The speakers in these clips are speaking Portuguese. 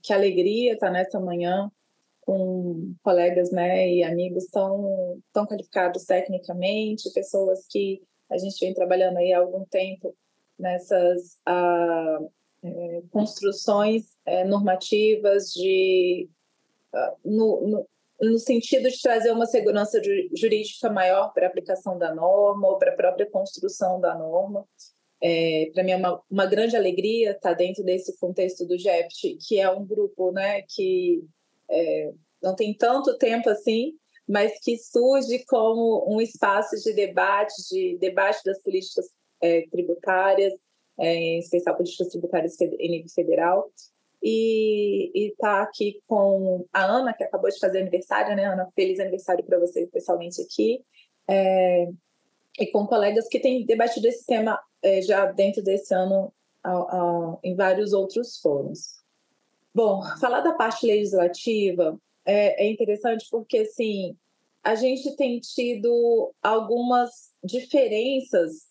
que alegria estar nessa manhã com colegas, né, e amigos tão qualificados tecnicamente, pessoas que a gente vem trabalhando aí há algum tempo nessas construções normativas no sentido de trazer uma segurança jurídica maior para a aplicação da norma ou para a própria construção da norma. Para mim é uma grande alegria estar dentro desse contexto do GEPT, que é um grupo, né, que não tem tanto tempo assim, mas que surge como um espaço de debate das políticas tributárias, em especial políticas tributárias em nível federal. E está aqui com a Ana, que acabou de fazer aniversário, né, Ana? Feliz aniversário para você, especialmente aqui. E com colegas que têm debatido esse tema já dentro desse ano em vários outros fóruns. Bom, falar da parte legislativa é interessante porque, assim, a gente tem tido algumas diferenças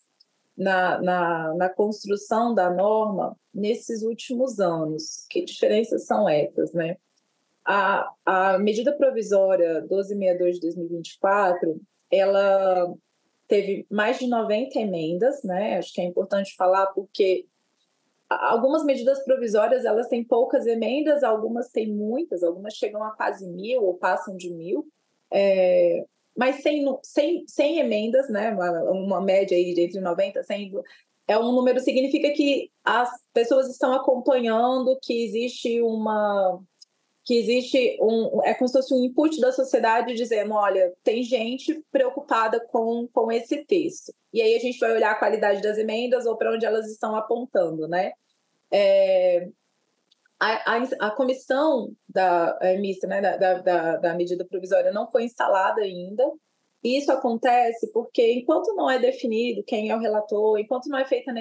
na construção da norma nesses últimos anos. Que diferenças são essas, né? A medida provisória 1262 de 2024, ela teve mais de 90 emendas, né? Acho que é importante falar porque algumas medidas provisórias elas têm poucas emendas, algumas têm muitas, algumas chegam a quase 1.000 ou passam de 1.000, mas sem emendas, né? Uma média aí de entre 90 e 100 é um número, significa que as pessoas estão acompanhando, que existe é como se fosse um input da sociedade dizendo, olha, tem gente preocupada com esse texto. E aí a gente vai olhar a qualidade das emendas ou para onde elas estão apontando, né? A comissão mista, né, da medida provisória não foi instalada ainda. E isso acontece porque, enquanto não é definido quem é o relator, enquanto não é feita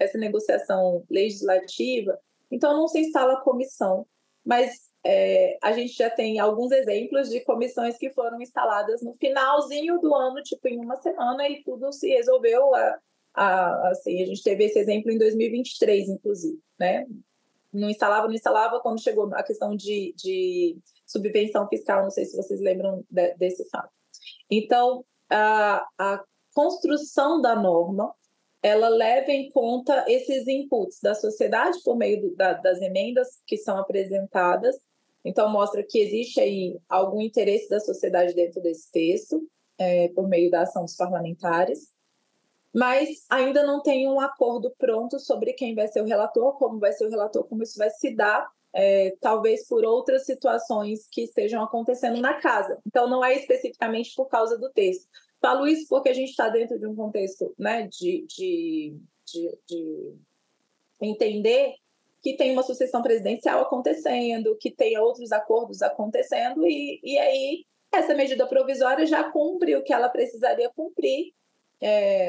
essa negociação legislativa, então não se instala a comissão. Mas a gente já tem alguns exemplos de comissões que foram instaladas no finalzinho do ano, tipo em uma semana, e tudo se resolveu. Assim, a gente teve esse exemplo em 2023, inclusive, né? Não instalava, quando chegou a questão de subvenção fiscal, não sei se vocês lembram desse fato. Então, a construção da norma, ela leva em conta esses inputs da sociedade por meio das emendas que são apresentadas. Então, mostra que existe aí algum interesse da sociedade dentro desse texto, por meio da ação dos parlamentares, mas ainda não tem um acordo pronto sobre quem vai ser o relator, como isso vai se dar, talvez por outras situações que estejam acontecendo na casa. Então, não é especificamente por causa do texto. Falo isso porque a gente está dentro de um contexto, né, de entender que tem uma sucessão presidencial acontecendo, que tem outros acordos acontecendo, e aí essa medida provisória já cumpre o que ela precisaria cumprir,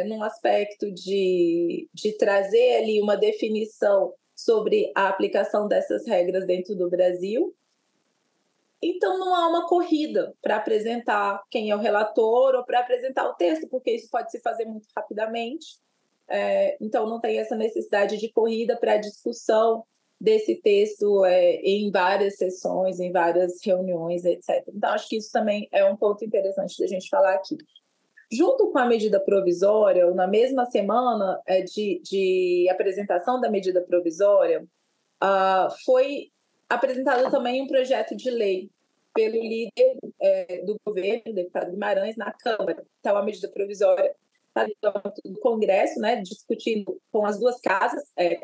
num aspecto de trazer ali uma definição sobre a aplicação dessas regras dentro do Brasil. Então, não há uma corrida para apresentar quem é o relator ou para apresentar o texto, porque isso pode se fazer muito rapidamente. Então, não tem essa necessidade de corrida para a discussão desse texto em várias sessões, em várias reuniões, etc. Então, acho que isso também é um ponto interessante da gente falar aqui. Junto com a medida provisória, ou na mesma semana de apresentação da medida provisória, foi apresentado também um projeto de lei pelo líder do governo, o deputado Guimarães, na Câmara. Então, a medida provisória está no Congresso, né, discutindo com as duas casas,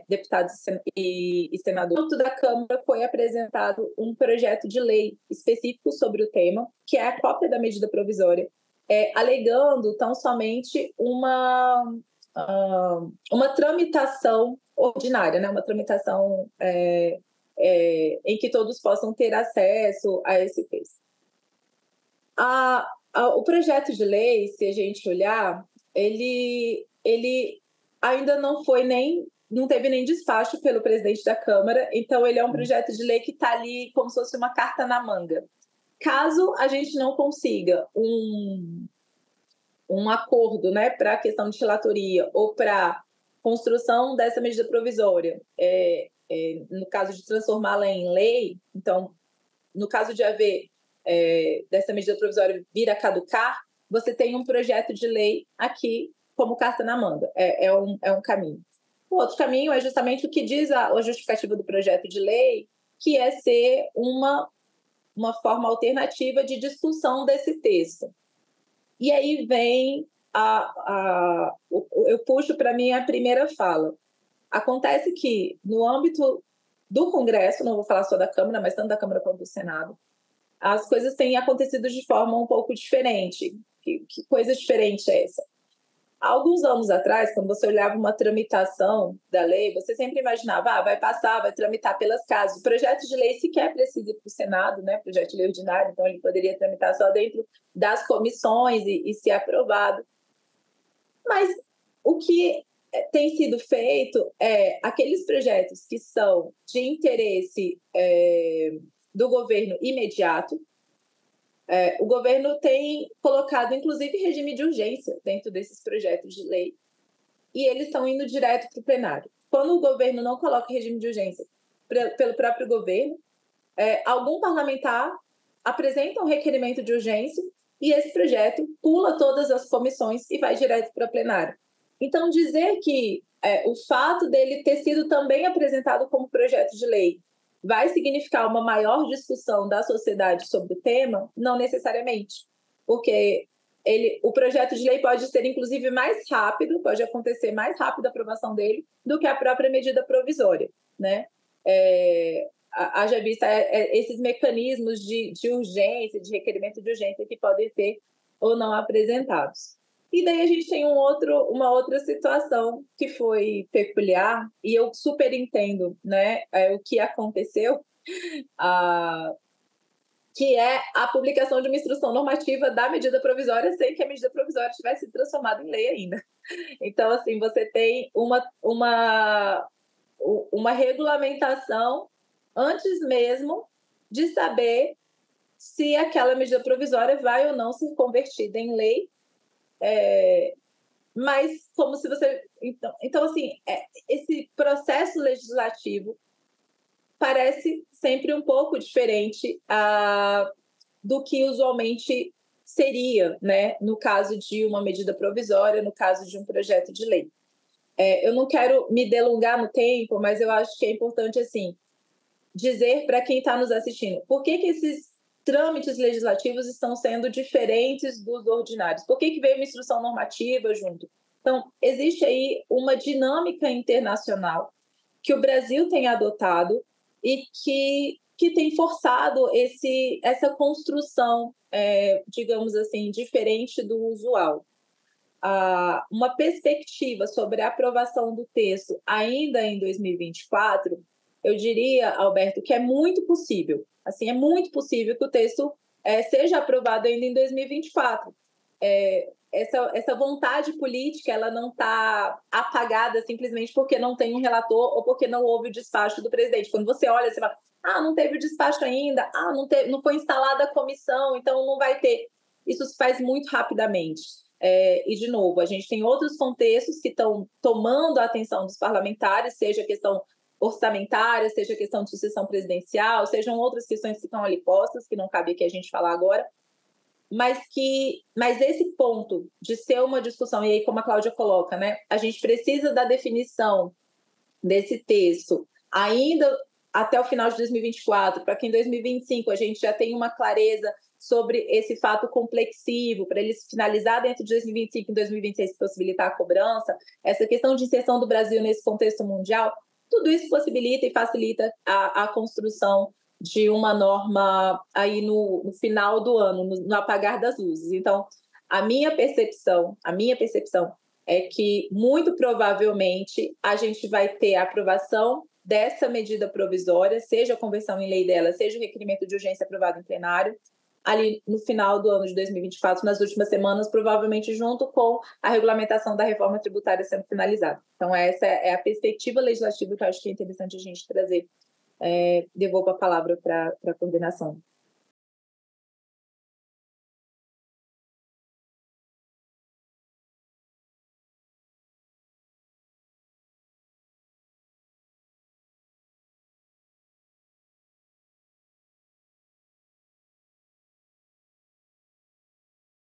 deputados e senadores. Junto da Câmara foi apresentado um projeto de lei específico sobre o tema, que é a cópia da medida provisória, alegando tão somente uma tramitação ordinária, né? Uma tramitação em que todos possam ter acesso a esse texto. O projeto de lei, se a gente olhar, ele ainda não teve nem despacho pelo presidente da Câmara, então ele é um projeto de lei que está ali como se fosse uma carta na manga. Caso a gente não consiga um acordo, né, para a questão de relatoria ou para construção dessa medida provisória no caso de transformá-la em lei, então, no caso de haver dessa medida provisória vir a caducar, você tem um projeto de lei aqui como carta na manga. É um caminho. O outro caminho é justamente o que diz a justificativa do projeto de lei, que é ser uma forma alternativa de discussão desse texto. E aí vem eu puxo para mim a primeira fala. Acontece que, no âmbito do Congresso, não vou falar só da Câmara, mas tanto da Câmara quanto do Senado, as coisas têm acontecido de forma um pouco diferente. Que coisa diferente é essa? Há alguns anos atrás, quando você olhava uma tramitação da lei, você sempre imaginava, vai passar, vai tramitar pelas casas. O projeto de lei sequer precisa ir para o Senado, né? Projeto de lei ordinário, então ele poderia tramitar só dentro das comissões e ser aprovado. Mas o que tem sido feito é aqueles projetos que são de interesse do governo imediato. O governo tem colocado, inclusive, regime de urgência dentro desses projetos de lei, e eles estão indo direto para o plenário. Quando o governo não coloca regime de urgência pelo próprio governo, algum parlamentar apresenta um requerimento de urgência e esse projeto pula todas as comissões e vai direto para o plenário. Então, dizer que o fato dele ter sido também apresentado como projeto de lei vai significar uma maior discussão da sociedade sobre o tema? Não necessariamente, porque o projeto de lei pode ser, inclusive, mais rápido, pode acontecer mais rápido a aprovação dele do que a própria medida provisória, né? Haja vista esses mecanismos de urgência, de requerimento de urgência que podem ser ou não apresentados. E daí a gente tem uma outra situação que foi peculiar, e eu super entendo, né, o que aconteceu, que é a publicação de uma instrução normativa da medida provisória sem que a medida provisória tivesse sido transformada em lei ainda. Então, assim, você tem uma regulamentação antes mesmo de saber se aquela medida provisória vai ou não ser convertida em lei. Mas como se você... Então assim, esse processo legislativo parece sempre um pouco diferente do que usualmente seria, né, no caso de uma medida provisória, no caso de um projeto de lei. Eu não quero me delongar no tempo, mas eu acho que é importante, assim, dizer para quem está nos assistindo por que esses trâmites legislativos estão sendo diferentes dos ordinários. Por que veio uma instrução normativa junto? Então, existe aí uma dinâmica internacional que o Brasil tem adotado e que tem forçado essa construção, digamos assim, diferente do usual. Uma perspectiva sobre a aprovação do texto ainda em 2024, eu diria, Alberto, que é muito possível. Assim, é muito possível que o texto seja aprovado ainda em 2024. Essa vontade política, ela não está apagada simplesmente porque não tem um relator ou porque não houve o despacho do presidente. Quando você olha, você fala, não teve o despacho ainda, não foi instalada a comissão, então não vai ter. Isso se faz muito rapidamente. E, de novo, a gente tem outros contextos que estão tomando a atenção dos parlamentares, seja a questão orçamentária, seja a questão de sucessão presidencial, sejam outras questões que estão ali postas, que não cabe aqui a gente falar agora, mas esse ponto de ser uma discussão, e aí como a Cláudia coloca, né, a gente precisa da definição desse texto ainda até o final de 2024, para que em 2025 a gente já tenha uma clareza sobre esse fato complexivo, para ele se finalizar dentro de 2025 e 2026 possibilitar a cobrança, essa questão de inserção do Brasil nesse contexto mundial, tudo isso possibilita e facilita a construção de uma norma aí no final do ano, no apagar das luzes. Então, a minha percepção é que, muito provavelmente, a gente vai ter a aprovação dessa medida provisória, seja a conversão em lei dela, seja o requerimento de urgência aprovado em plenário, ali no final do ano de 2024, nas últimas semanas, provavelmente junto com a regulamentação da reforma tributária sendo finalizada. Então, essa é a perspectiva legislativa que eu acho que é interessante a gente trazer. Devolvo a palavra para a coordenação.